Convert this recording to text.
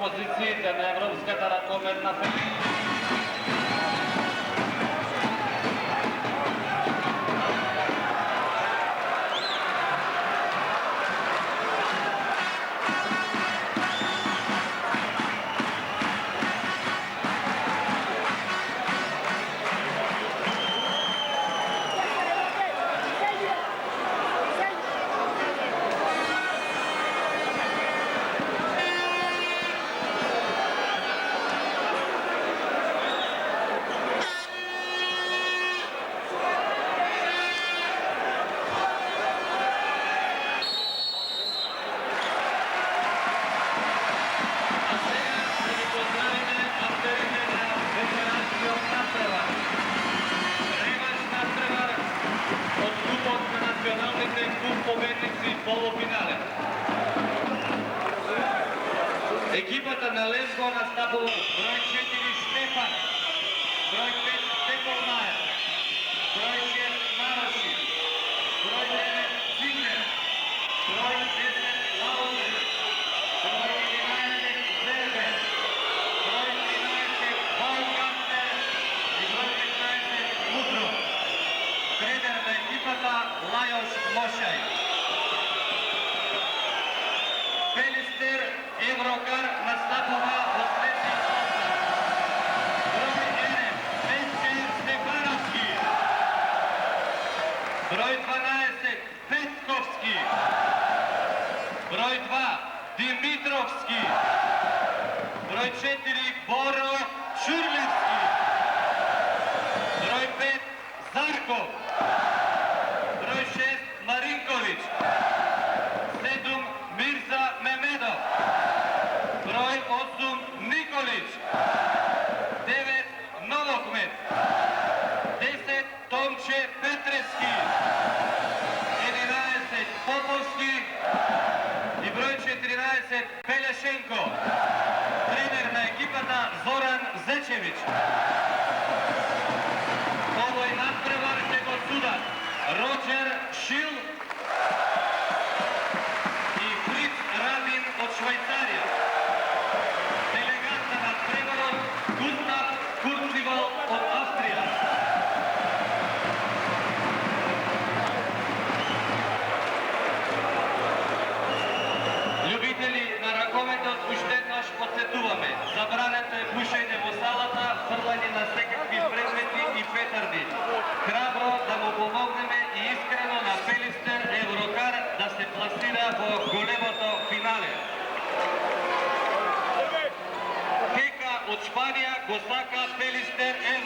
позициите на Европската ръкометна федерация. Екипата на Лесго настапува брой 4 Штефан, брой 5 Степълмайер, брой 6 Мароши, брой 9 Цигнер, брой 10 Лаузер, брой 11 Зербер, брой 13 Балкастер и брой 15 Мутро. Тренер на екипата Лайош Мошай. Пелистер Еврокар настапува в следния състав. Брой 1 Петър Стефановски. Брой 12 Петковски. Брой 2 Димитровски. Брой 4 Боро Шурлевски. Брой 5 Зарков. Брой 6 Маринкович. 7 Мирза Мемедов. Брой 8 Николич. 9 Новохмет. 10 Томче Петрески. 11 Поповски. И брой 14 Пелешенко. Тренер на екипата Зоран Зечевич. Овој надпревар ќе го судат Роджер Шил и Фриц Рабин от Швейцария. Делегат на надпреварот Густав Курцивал от Австрия. Любители на ръковетот уште еднаш подсетуваме. Забрането е пушење во салата, фрлање на секакви предмети и петарди. Храбро да му помогнеме и искрено на Пелистер Еврокар да се пласира во големото финале. Кека од Шпанија го сака Пелистер Еврокар.